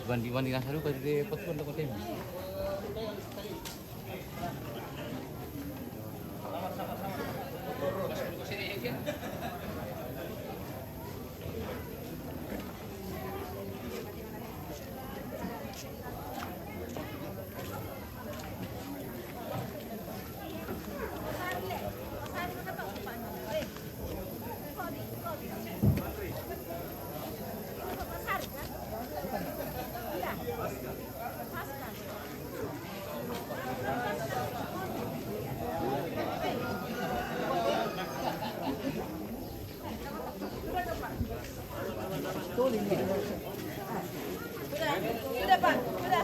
Bandi-bandi nasa lupa di pot-pot dapat tem. Sudah Pak, sudah.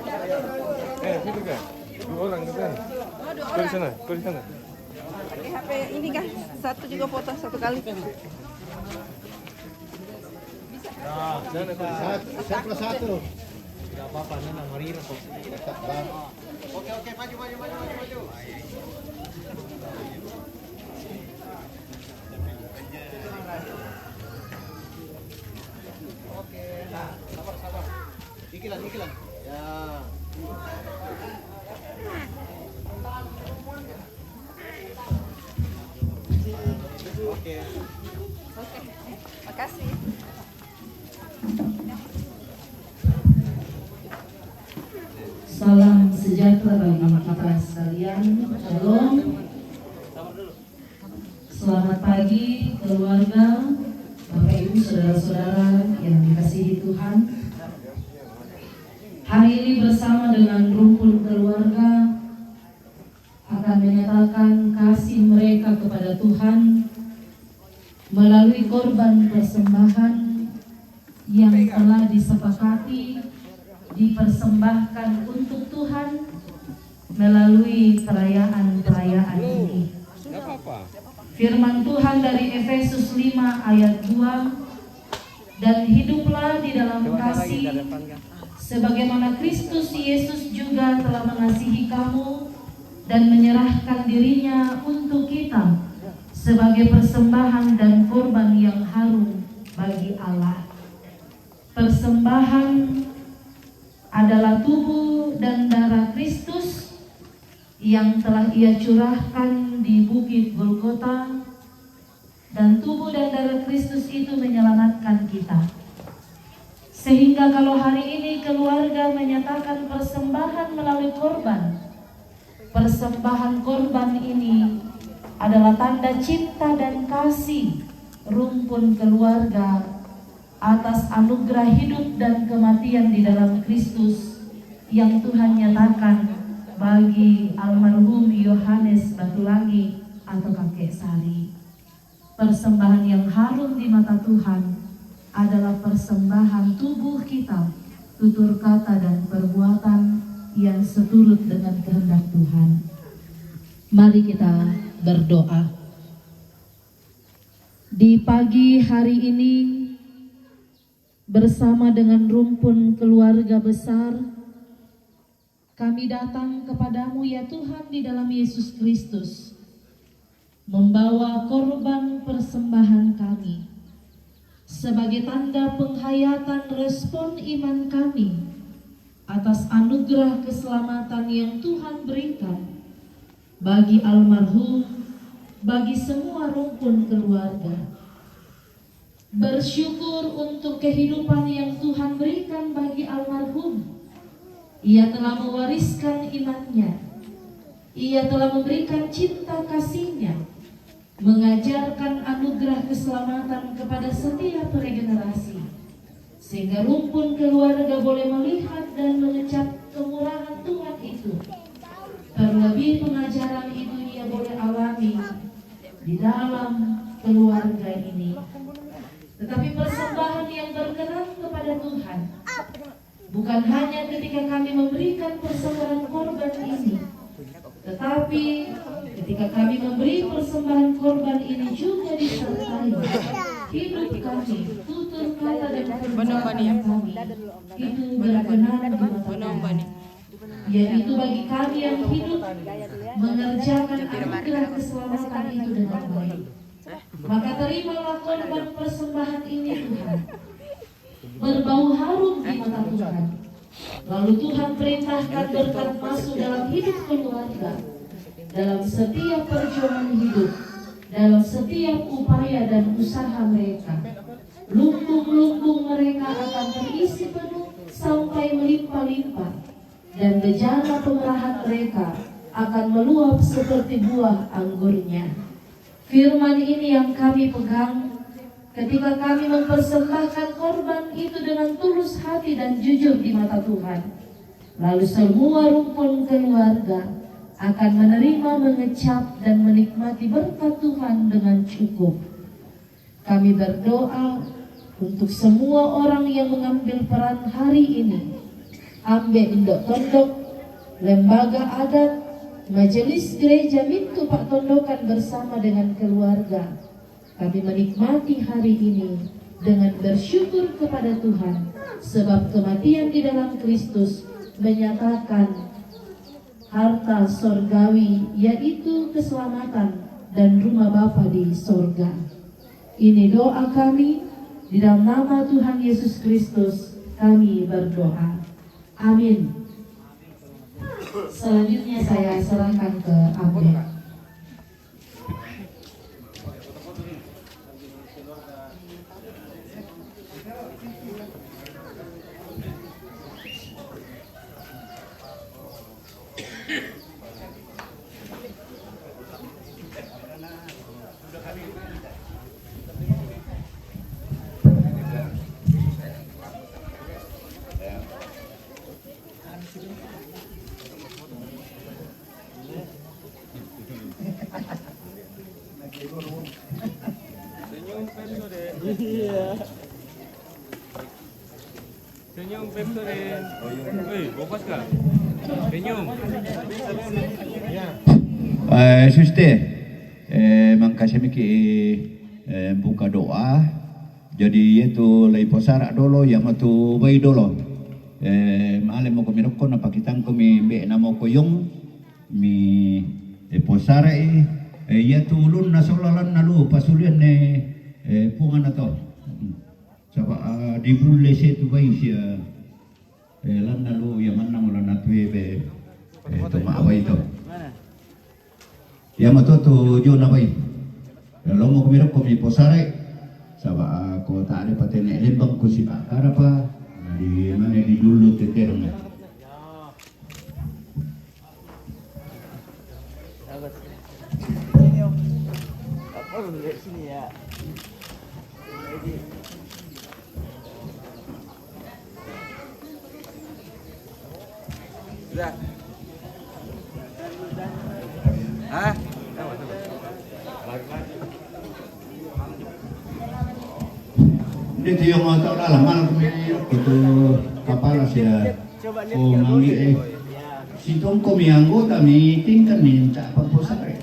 Gitu kan? 2 orang gitu kan? Oh, 2 Kau di orang. sana, kau di sana. Pakai HP ini kan, satu juga foto satu kali. Saya plus 1. Tidak apa-apa, nana marira kok. Oke, maju. Oke, nah, sabar. Dikilan. Ya. Oke. Makasih. Salam sejahtera bagi kita sekalian. Shalom. Selamat pagi keluarga, Bapak Ibu, saudara-saudara yang dikasihi Tuhan. Hari ini bersama dengan rumpun keluarga akan menyatakan kasih mereka kepada Tuhan melalui korban persembahan yang telah disepakati dipersembahkan untuk Tuhan melalui perayaan ini. Firman Tuhan dari Efesus 5 ayat 2, dan hiduplah di dalam kasih sebagaimana Kristus Yesus juga telah mengasihi kamu dan menyerahkan dirinya untuk kita sebagai persembahan dan korban yang harum bagi Allah. Persembahan adalah tubuh dan darah Kristus yang telah Ia curahkan di Bukit Golgota, dan tubuh dan darah Kristus itu menyelamatkan kita. Sehingga kalau hari ini keluarga menyatakan persembahan melalui korban, persembahan korban ini adalah tanda cinta dan kasih rumpun keluarga atas anugerah hidup dan kematian di dalam Kristus yang Tuhan nyatakan bagi almarhum Yohanes Batulangi atau Kakek Sari. Persembahan yang harum di mata Tuhan adalah persembahan tubuh kita, tutur kata dan perbuatan yang seturut dengan kehendak Tuhan. Mari kita berdoa. Di pagi hari ini, bersama dengan rumpun keluarga besar, kami datang kepadamu ya Tuhan di dalam Yesus Kristus, membawa korban persembahan kami sebagai tanda penghayatan respon iman kami atas anugerah keselamatan yang Tuhan berikan bagi almarhum, bagi semua rumpun keluarga. Bersyukur untuk kehidupan yang Tuhan berikan bagi almarhum. Ia telah mewariskan imannya. Ia telah memberikan cinta kasihnya, mengajarkan anugerah keselamatan kepada setiap regenerasi, sehingga rumpun keluarga boleh melihat dan mengecap kemurahan Tuhan itu. Terlebih pengajaran itu ia boleh alami di dalam keluarga ini. Tetapi persembahan yang berkenan kepada Tuhan bukan hanya ketika kami memberikan persembahan korban ini, tetapi ketika kami memberi persembahan korban ini juga disertai hidup kami, tutur kata dan perbuatan kami itu berkenan di mata Tuhan. Yaitu bagi kami yang hidup mengerjakan anugerah keselamatan itu dengan baik. Maka terimalah korban persembahan ini Tuhan, berbau harum di mata Tuhan. Lalu Tuhan perintahkan berkat masuk dalam hidup keluarga, dalam setiap perjuangan hidup, dalam setiap upaya dan usaha mereka. Lumbung-lumbung mereka akan terisi penuh sampai melimpah-limpah, dan bejana pemerahan mereka akan meluap seperti buah anggurnya. Firman ini yang kami pegang ketika kami mempersembahkan korban itu dengan tulus hati dan jujur di mata Tuhan. Lalu semua rumpun keluarga akan menerima, mengecap dan menikmati berkat Tuhan dengan cukup. Kami berdoa untuk semua orang yang mengambil peran hari ini, Ambe Indok Tondok, lembaga adat, majelis gereja Mintu Pak Tondokan bersama dengan keluarga. Kami menikmati hari ini dengan bersyukur kepada Tuhan, sebab kematian di dalam Kristus menyatakan harta sorgawi, yaitu keselamatan dan rumah Bapa di sorga. Ini doa kami, di dalam nama Tuhan Yesus Kristus kami berdoa. Amin. Selanjutnya saya serahkan ke Ambe. Senyum Pepsoden. Woi, fokus kah? Senyum. Suster, makasih miki buka doa. Jadi itu lay posara dolo, yang matu bay dolo. Maale mo kami rokko na pakitang kami be namo ko yung mi posara ya tulun na solalan na lu pasulian pungan na to. Saba di bulle se tu bay siya lan na lu yang mana mo lan atwe be to maaway to. Ya matoto yo na bay. Lo mo kami rokko mi posara saba ko ta ale patene lembang ko si akara pa di mana di dulu teterong. Apa lihat sini ya. Sudah. Hah? Dito yung mga tao lalaman ito kapala siya o mangi si tong kumianggo kami tingkan minta pagpusare.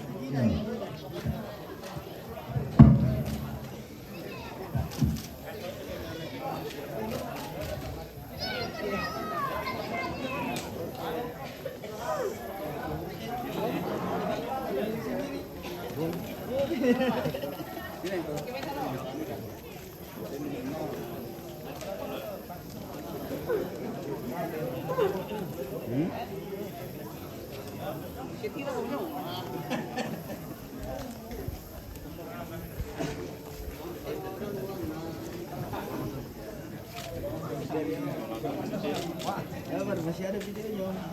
Masih ada videonya.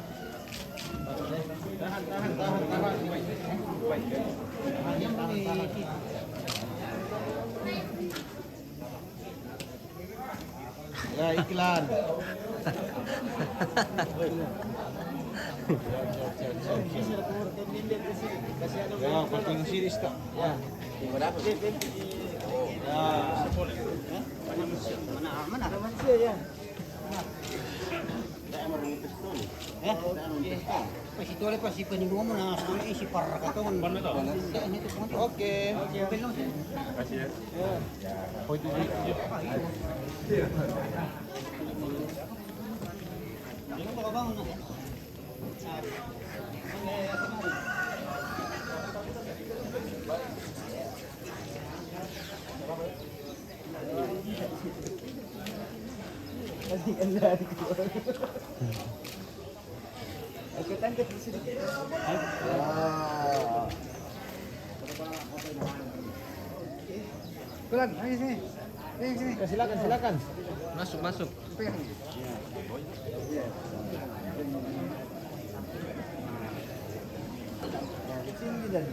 Tahan. Ya iklan. Ya, pakai series tak? Ya. Berapa? Ya. Mana manusia ya? Pasti tu lepas si peninggung mana sekolah isi parah kata kan. Oke. Kasih ya. Oh itu dia. Kalau bang, Oke, tangkap di sini. Pulang, ayo sini. Sini. Silakan. Masuk. Sini dan.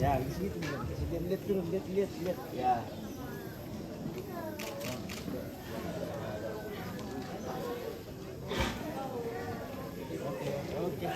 Ya, di situ. Lihat dulu, lihat. Ya. Oke.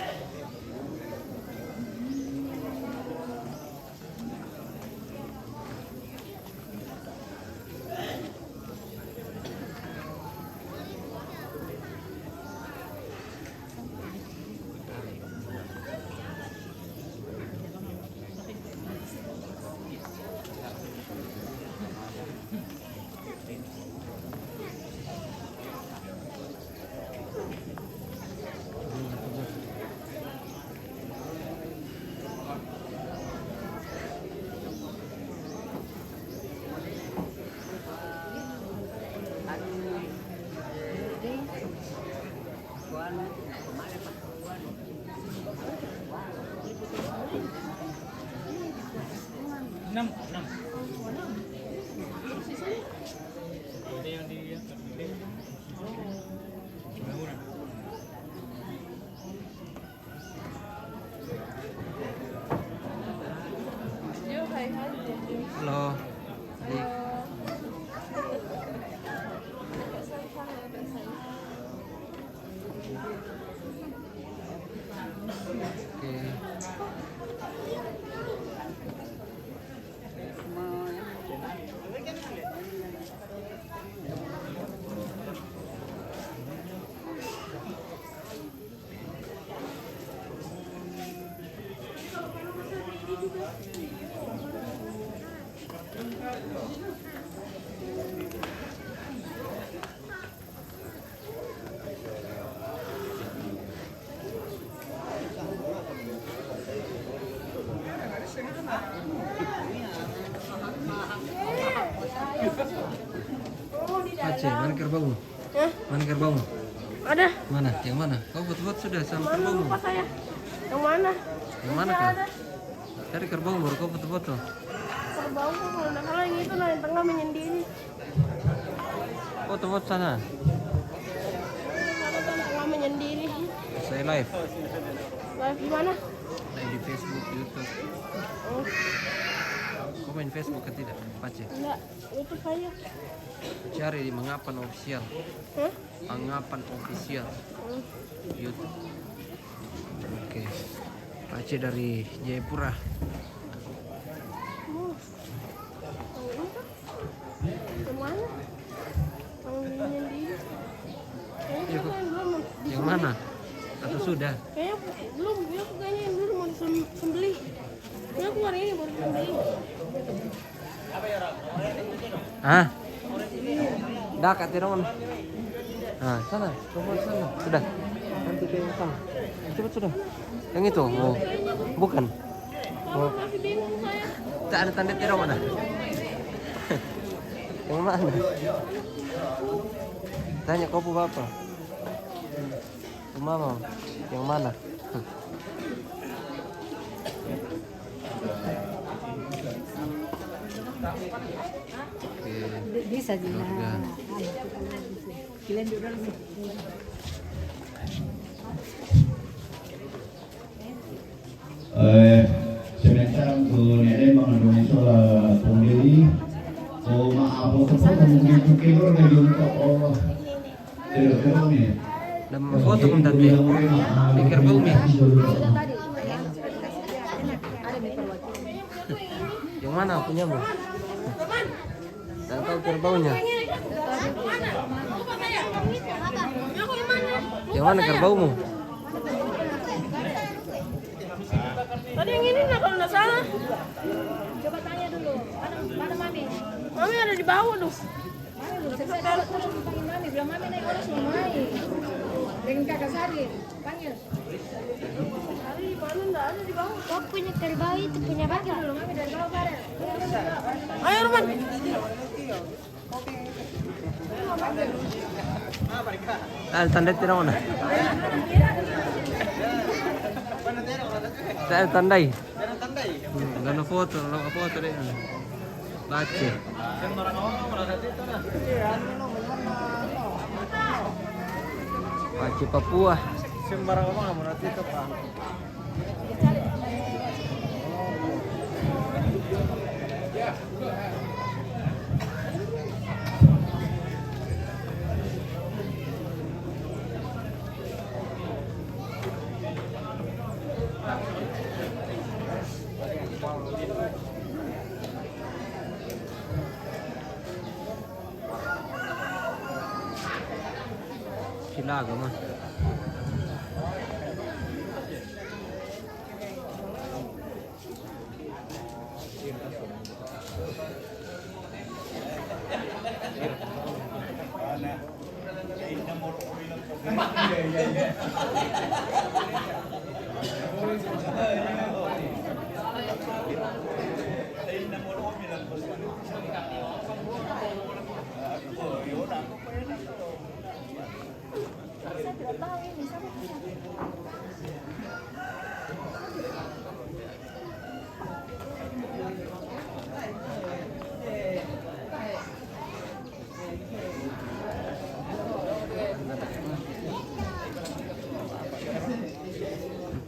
Halo. Aceh, mana kerbaumu? Mana kerbaumu? Ada. Mana? Yang mana? Kau foto-foto sudah sama Mana kerbaumu? lupa saya? Yang mana? Yang mana kau? Cari kerbaumu baru kau foto-foto. Kerbau kalau nggak salah yang itu nah yang tengah menyendiri. Foto-foto sana. Yang tengah menyendiri. Saya live. Live di mana? Live di Facebook, YouTube. Oh, Kau main Facebook kan tidak? Aceh. enggak. Itu saya. Cari di Mangapan Official. Hah? Mangapan Official. YouTube. Oke. Aceh dari Jayapura. Oh. Yang ini kan? Yang mana? Yang menyendiri. Kayaknya Iya, kok. yang belum Yang mana? Atau sudah? Kayaknya belum, dia kayaknya yang dulu mau disembelih. Dia aku hari ini baru disembelih. Hah? Dah Kak Tiron. Nah, sana, coba sana. Sudah. Nanti ke yang sana. Cepat sudah. Yang itu. Oh. Bukan. Oh. Masih bingung saya. Tak ada tanda Tiron mana? Yang mana? Tanya kau pu apa? Mama, yang mana? Bisa juga. Kalian dulu. Sebentar untuk nenek mengandungi soal pembeli. Oh maaf, aku mungkin kira lagi untuk tidak ni. Dan foto pun tadi. Pikir bau ni. Yang mana punyamu? Tak tahu kerbaunya. Yang mana kerbaumu? Tadi yang ini nah kalau nggak salah. Coba tanya dulu. Mana mami? Mami ada di bawah tuh. Mami belum selesai. Kalau panggil mami, bilang mami naik orang semua naik. Dengan kakak Sari, panggil. Hari di mana enggak ada di bawah. Oh punya dari bawah itu punya bapak. Dulu mami dari bawah bareng. Ayo Roman. Tanda tidak mana? Saya tandai. Gana foto deh. Baca. Baca Papua. Sembarang orang mau nanti itu Pak. Silaga mah.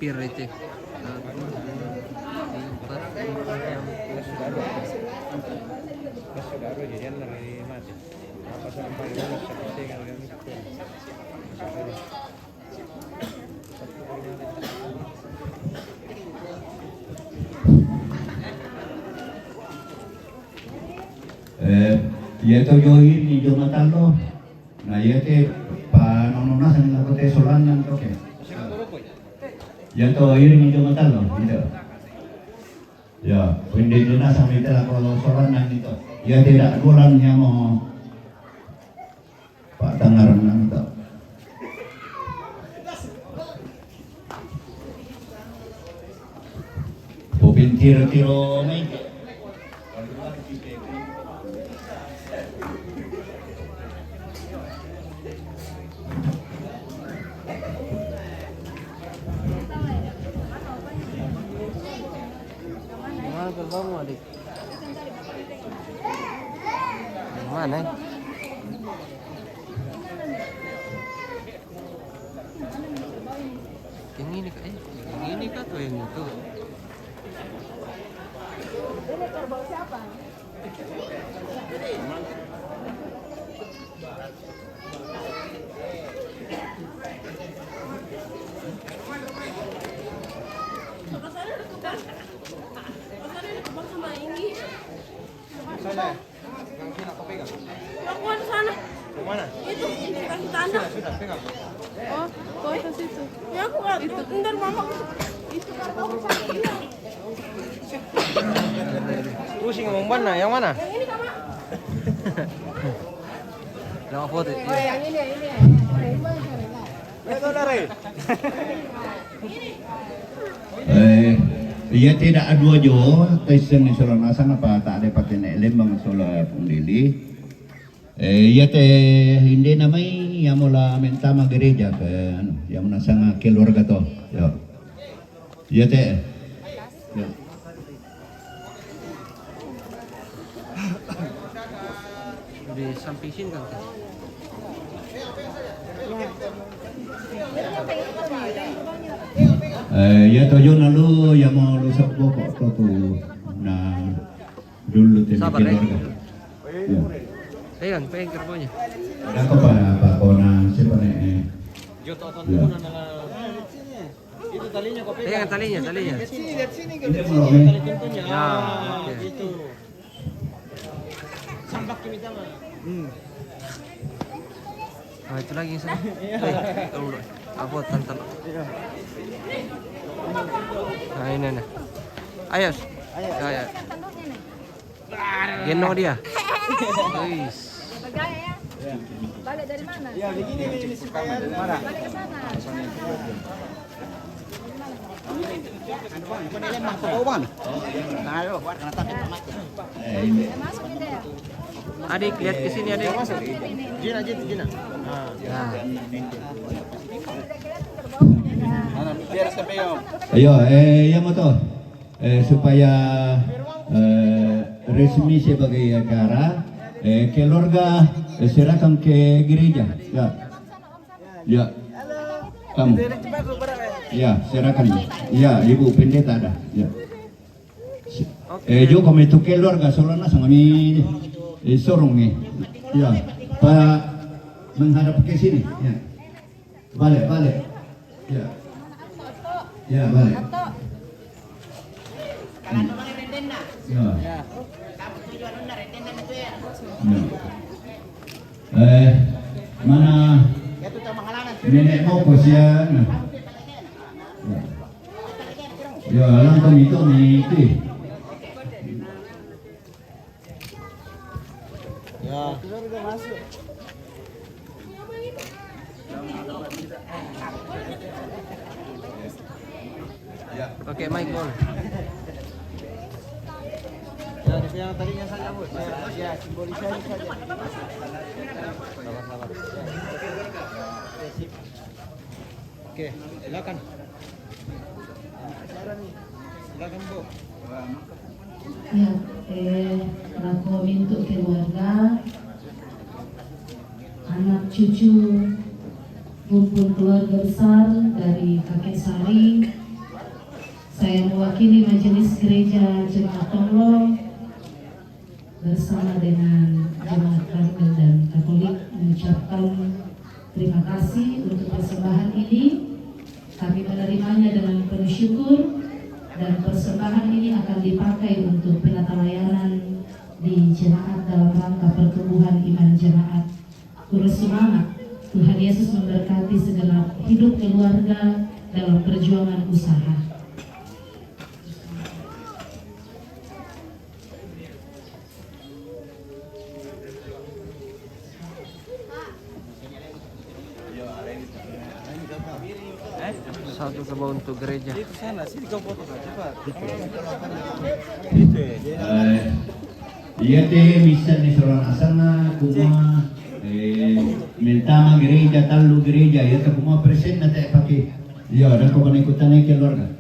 Hampir itu. Saudara jadian dari mati. Apa sampai seperti kan Ya to yo ini yo matalo. Nah ya te pa nonona sang la kote solan nang to ke. Ya to ini yo matalo gitu. Ya, hindi na sa mga tala ko solan nang ito. Ya tidak bulan niya mo patangaran nang ito. Bupin tiro-tiro may Mana gerbangmu adik? Mana? Yang ini kak? Yang ini kak atau yang itu? Ini kerbau siapa? Rasanya udah kebang. Rasanya udah kebang sama ini. sana. Yang sini aku pegang. Aku ada sana. Mana? Itu kasih tanda. Sudah pegang. Oh, kau itu situ. Ya aku nggak. Itu ntar mama itu kerbau sama dia. Pusing ngomong mana? Yang mana? Yang ini sama. Nama foto. Oh yang ini. Saudara. Ya tidak ada jo tesen ni solan asang apa tak ada paten lembang sola pundili. Ya te hindi namai yang mula mentama gereja kan yang menasang keluarga to. Ya. Ya te. Ya. Di samping sini kan? Ya tojo nalu yang mau lusak pokok to tu na dulu te Sabar, keluarga. Ya. Pegang gerbangnya. Ada apa Pak Kona siapa nih? Joto akan muna na itu talinya kau pegang. Pegang talinya. Lihat sini Ini lihat belum, sini eh? tali tentunya. Ya, oke. Gitu. Sambak kimi tama. Oh itu lagi yang sana. Tunggu. Aku tantan. Nah ini nih. Ayo. Gendong dia. Guys. Bergaya ya. Balik dari mana? Ya begini ini supaya Balik ke sana. Masuk gitu ya? Adik, lihat ke sini adik. Jina. Nah, Biar sampai om. Ayo, yang itu supaya resmi sebagai acara, keluarga serahkan ke gereja. Ya, ya, kamu. Ya, serahkan. Ya, ibu pendeta ada. Ya. Jo kami itu keluarga solana kami sorong nih. Ya, Pak menghadap ke sini. Ya, balik. Ya. Ya, balik. Ya. Mana nenek mau posya? Ya, langsung itu nih. Ya. Sudah masuk. oke, Mike boleh. Ya, yang tadinya saja bu. Ya, simbolisasi saja. Sabar. Oke, silakan. Silakan bu. Ya, aku minta keluarga, anak cucu, maupun keluarga besar dari kakek Sari. Saya mewakili Majelis Gereja Jemaat Tonglo bersama dengan Jemaat Karmel dan Katolik mengucapkan terima kasih untuk persembahan ini. Kami menerimanya dengan penuh syukur dan persembahan ini akan dipakai untuk penata layanan di jemaat dalam rangka pertumbuhan iman jemaat. Terus semangat, Tuhan Yesus memberkati segenap hidup keluarga dalam perjuangan usaha. Satu ke bawah untuk gereja. Itu sana, sini kau foto cepat. Iya teh bisa nih seorang asana kuma mentama gereja talu gereja ya teh kuma present nanti pakai ya dan kau ikutan keluarga.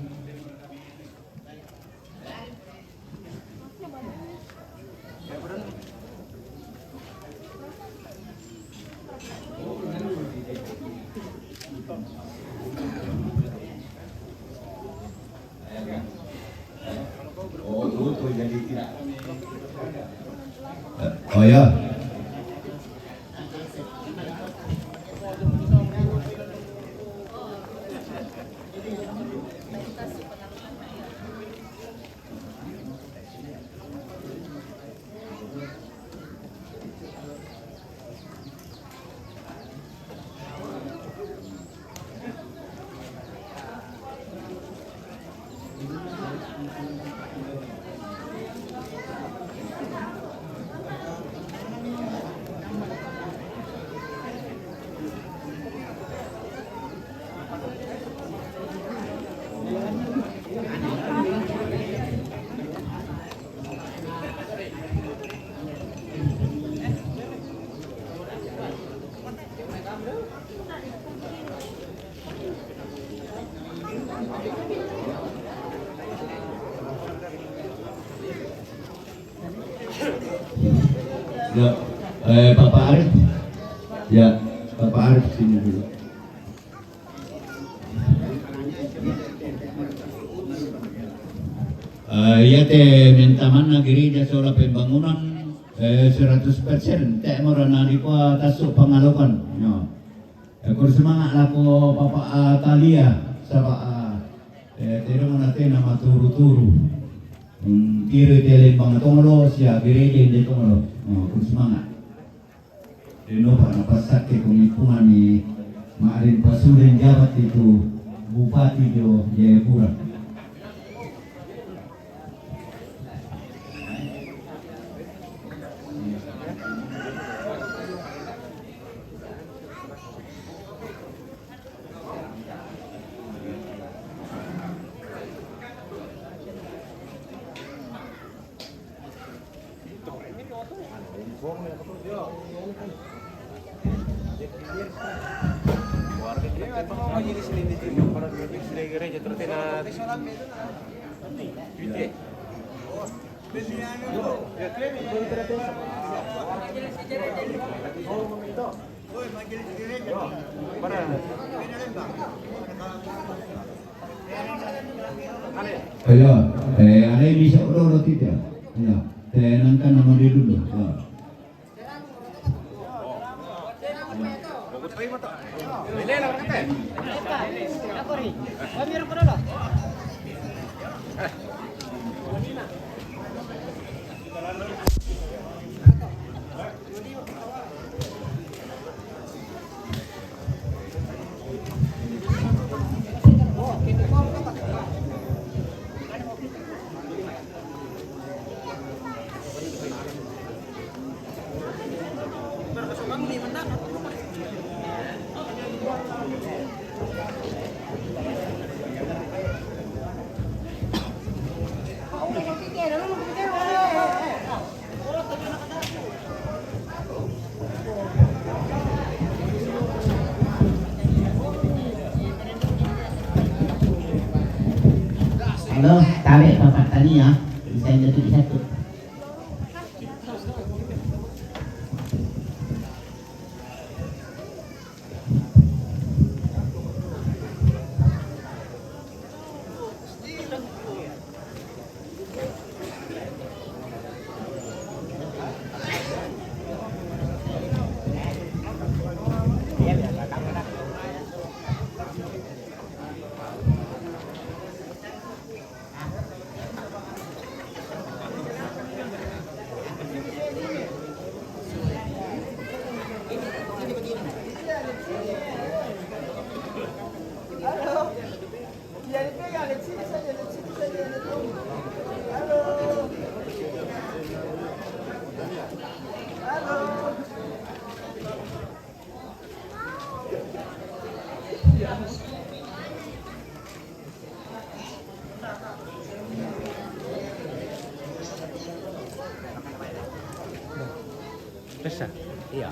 Oh ya. Ya, Bapak Arif. Ya, Bapak Arif sini dulu. Ya teh minta mana gereja soal pembangunan 100%. Teh morana di kuah tasuk pengalokan. Ya, kur semangat laku Bapak Talia sama tidak mana teh nama turu-turu. Kiri tele bang tonglo sia gereja di tonglo. Kur semangat. Dino pada pasak ke komipungan ni Maarin Pasulen jabat itu Bupati Jo Jayapura. Majelis ini ditunjuk para majelis di gereja tertenat. Ayo, ada yang bisa udah tidak? Ya, tenangkan nama dia dulu. Ya. Halo, tarik Bapak tani ya. Bisa jadi satu. Bisa? Iya.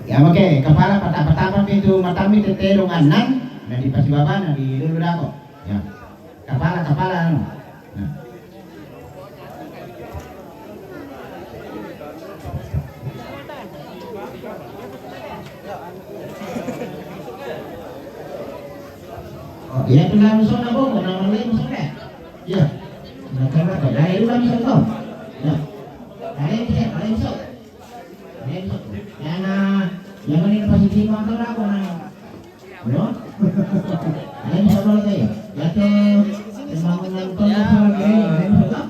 Ya oke, kepala pertama pintu matami tetelong anan, dan di pas bawah, dan di dulu dako. Ya, kepala kepala anu. Nah. Oh, iya pernah masuk na po, pernah masuk na. Iya. Nakala ko, dahil ulang masuk to. Ya. Dahil masuk. Yang ini positif motor aku nang. Yo. Ayo bisa boleh kayak. Ya tuh pembangunan tol ini masuk.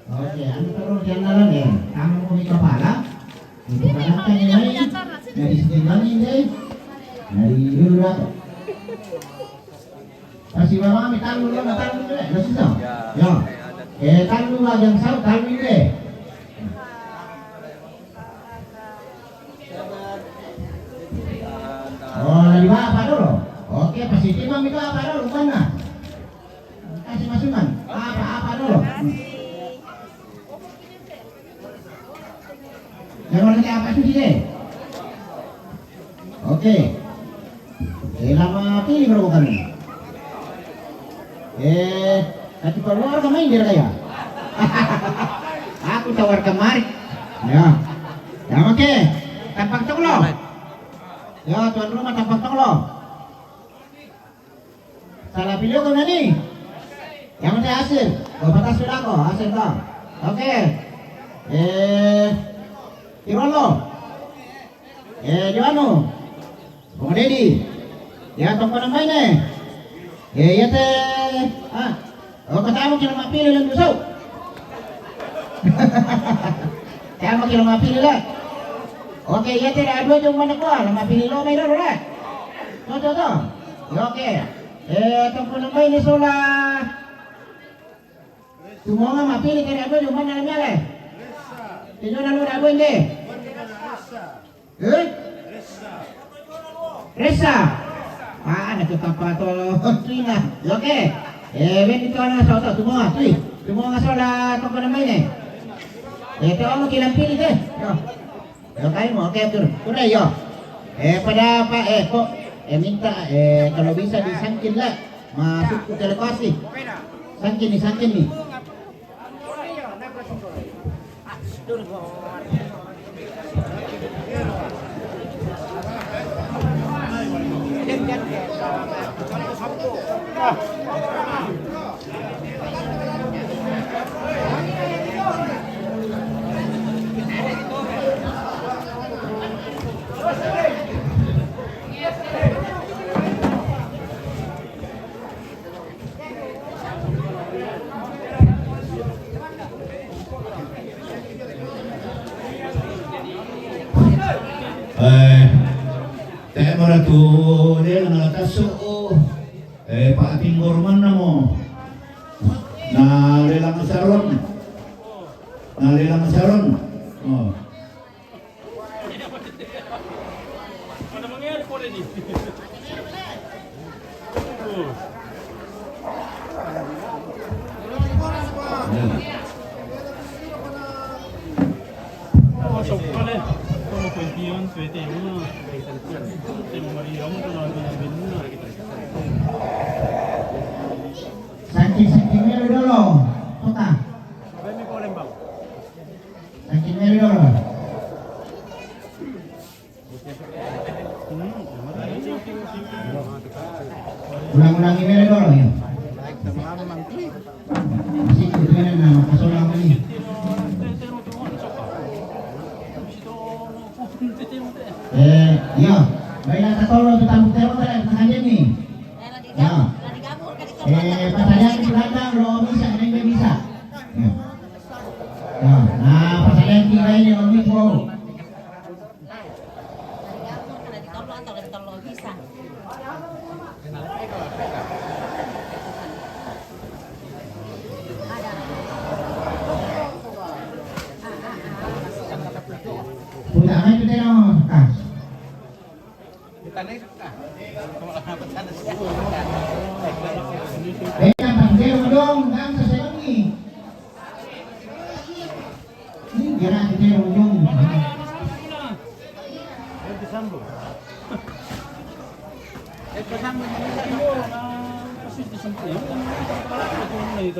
Oke, anu terus jalan ya. Kamu mau ke kepala. Itu kan ini dari sini ini. Dari dulu lah. Kasih bawa mi tanggung dulu, tanggung dulu. Udah susah. Ya. Tanggung lah yang satu tanggung deh. Oh, lagi apa dulu? Oke, positif bang itu apa dulu? Mana? Kasih masukan. Apa dulu? Yang mana apa sih deh? Oke. Lama pilih berapa kali? Tapi keluar kemarin dia kaya. Aku tawar kemari. Ya. Ya oke. Tampak coklo. Ya tuan rumah tampak coklo. Salah pilih kau nani. Yang penting hasil. Kau batas sudah kau hasil kau. Oke. Irolo. Joano. Bung Dedi. Ya toko nama ini. Ya teh. Oh katamu kilo mapili lang gusto. Kaya mo kilo mapili lang. Okay, ya teh ada dua mana ko, mapili lo may lo lah. To. Oke. Tunggu nambah ini sola. Semua nga mapili kaya ada dua mana namanya leh. Tinyo na lo ada ini. Resa. Nakatapa to Trina. Oke. Ven ito na sa semua. Semua nga sola tunggu nambah ini. Ito mo kilang pili deh. Yo kayo mo, okay tur. Kuna yo. Pada Pak kok minta kalau bisa disangkin lah masuk ke televisi. Sangkin nih. Tayo mara tu dia na taso Pak Tinggor mana mo na lelang saron oh Mana mangyari po rin eh. Masuk ka na. Como 21, 21. Yung Maria mo ito na mo. Sangkin meron dulu. Kota. May ko rin ba? Sangkin meron dulu. Ulang-ulangi meron dulu ya. Masih itu na makasolang ko ni. Ya, baiklah katolo tu tamu tero tadi tangannya nih. Ya. Pasalan di belakang lo bisa, ini bisa. Ya. Nah, pasalan tiga ini lo bisa. Punya apa itu tero? Pantero dong, dang sa ni. Ini kira pantero dong. Disambung. Disambung. mana itu?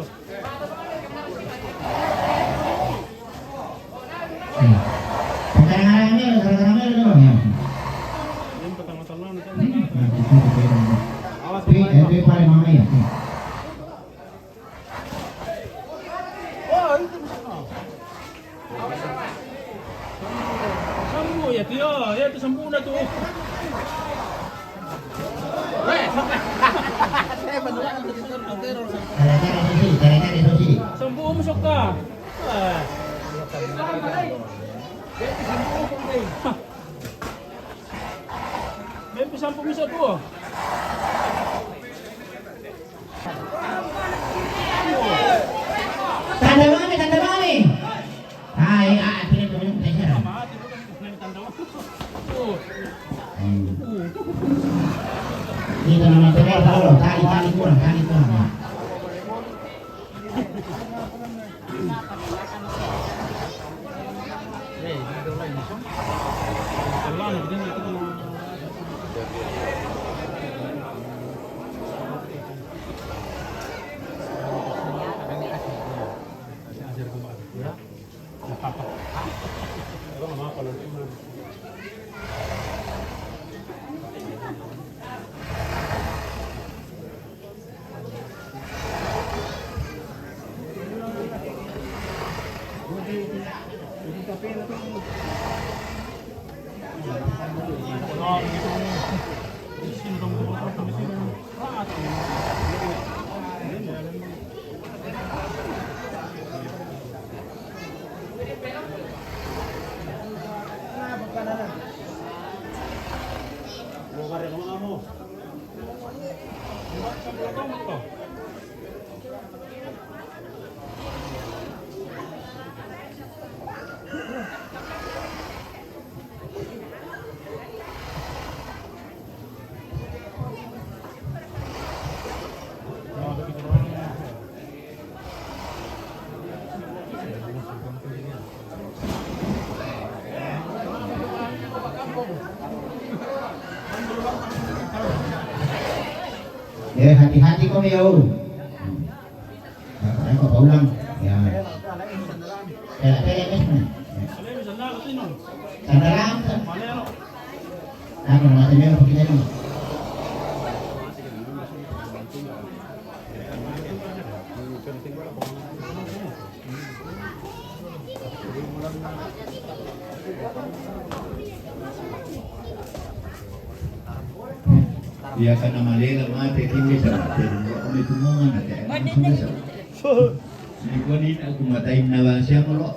Yang petang-petang Sambu ya dia, ya itu sambu dah tuh. Sambu masuk kah? Memang sambu bisa tuh. Tanda mami. Hai, ini tuh saya. Mati bukan tanda. Ini nama saya tahu, kali kurang. Allah nak kita itu. Ya hati-hati kau ya. Kau pulang. Ya. Sandalam. Aku nak tanya apa kita ni? Ya karena malela mate kimi sa kami tumungan at hindi ko din ako matayin na ba siya mo.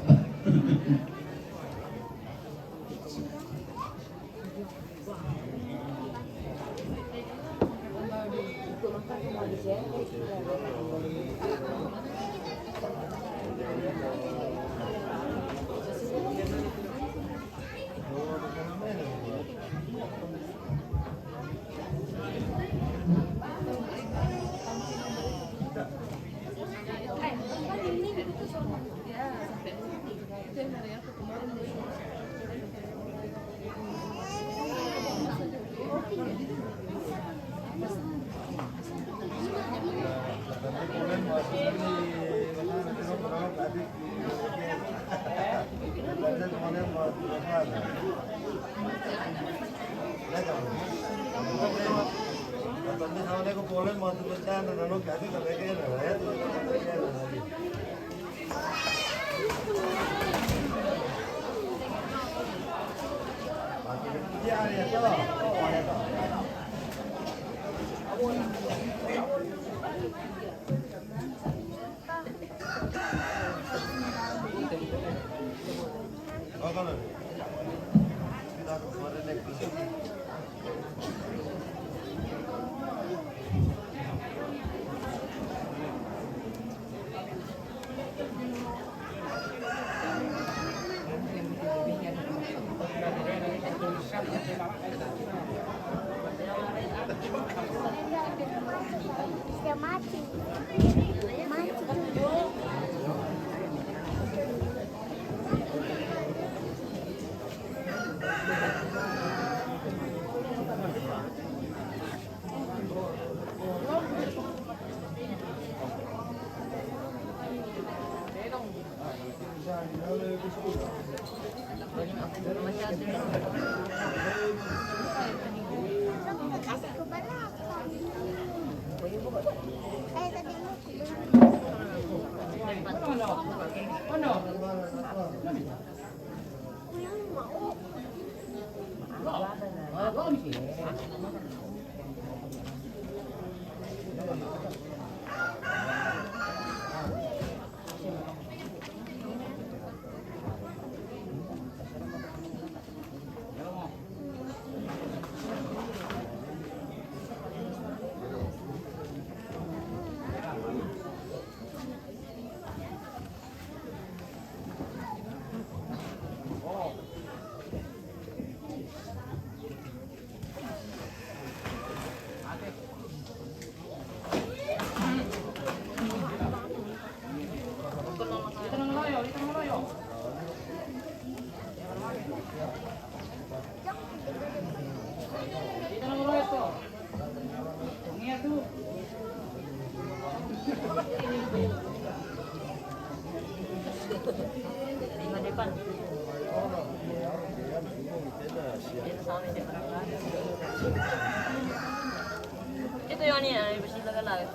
Itu yang ini ya, bersih lagi.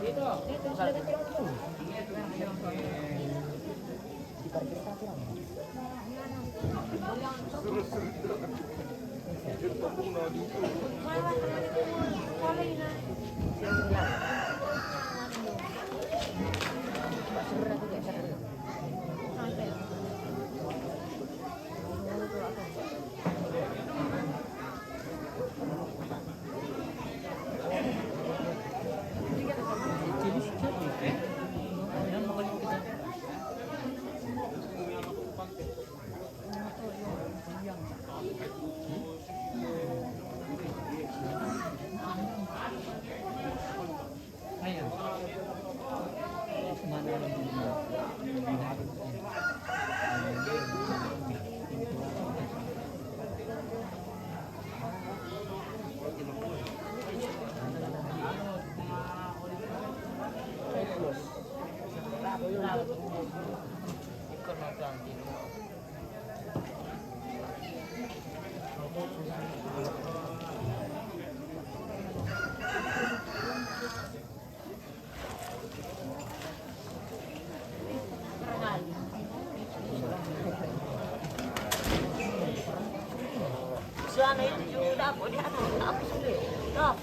Itu. Sana itu juga aku di atas apa sih? Stop.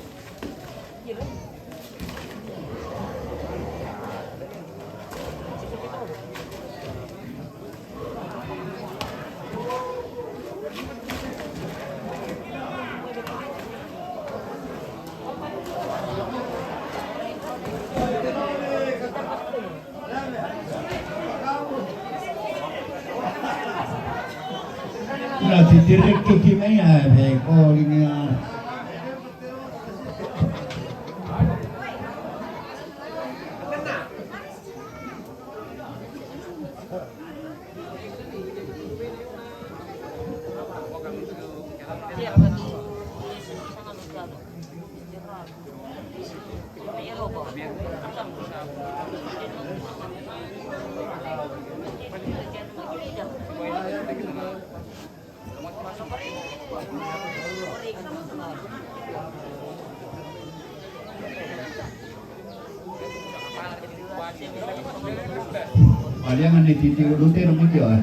Berarti direct gimana ya? Oh ini ya. Jangan dititik dulu terus gitu ya.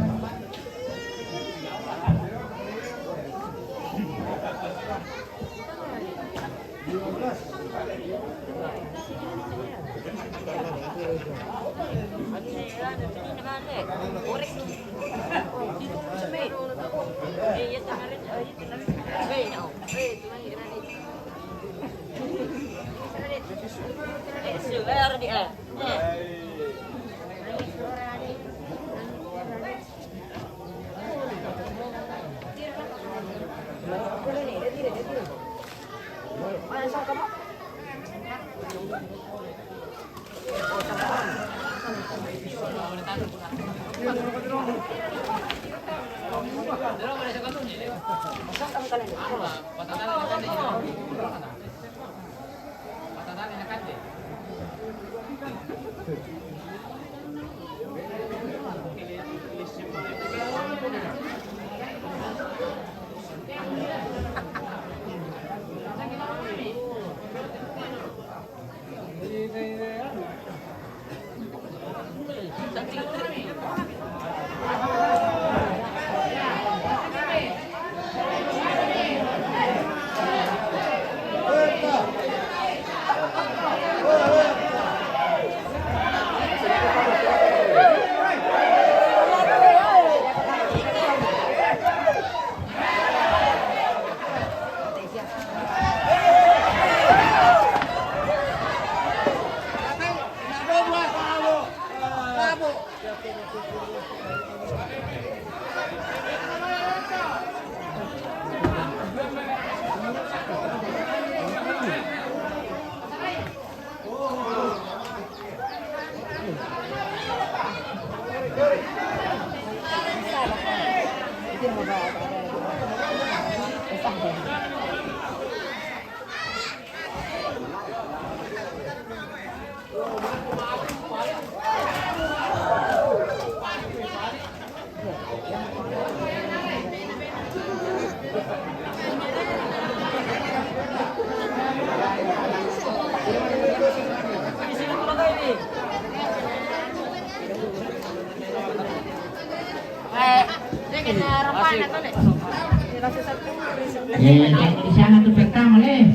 Di sana tuh pertama leh.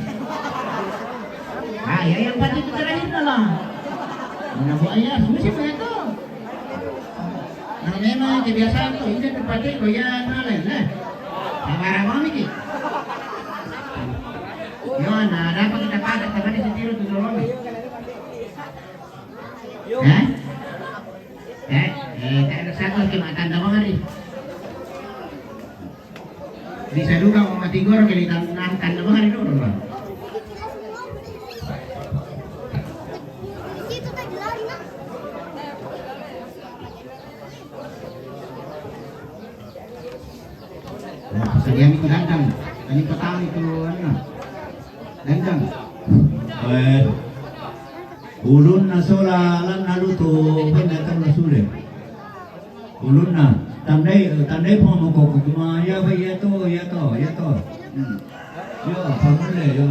Ah, ya yang pasti itu terakhir lah. Mana buaya, semua begitu. Nah, memang kebiasaan tuh ini tempatnya goyang lain lah. Marah mami ki. Yo, nah dapat kita padat tadi setiru tuh dulu. Hah? Tak satu lagi makan dah hari. Bisa juga mau mati gorong kali tangan dah hari dulu lah. Dia itu dandang, ini petang itu ano, dandang. Ulun na sola alam na luto pendatang na sule. Ulun na tandai po mo ko kumaya ba yato. Yo, pamule yo.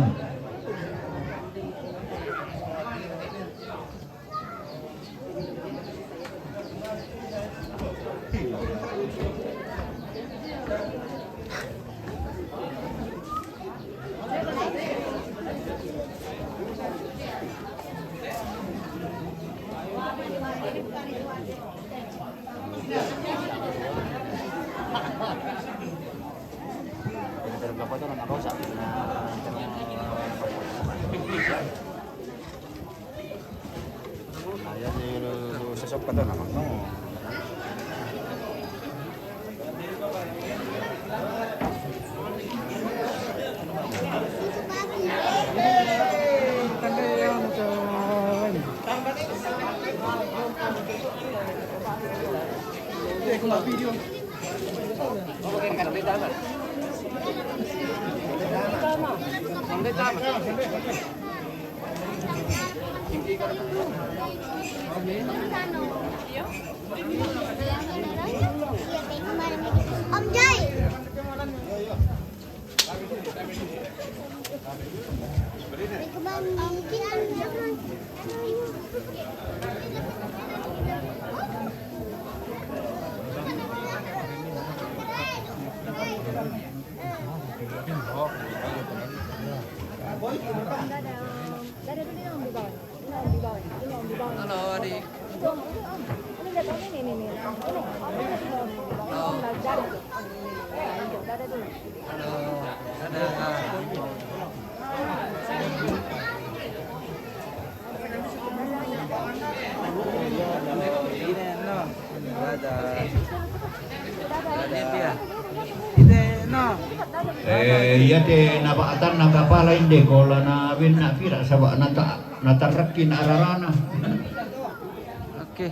Sesok pa to naman no. Om Jai. Halo adik. Ini lihat ini nih. Om belajar. Ada dulu. Halo. Dadah. Ya de nabaatan na kapala hindi ko la na win na pira sabak nata natarakin ararana. Oke.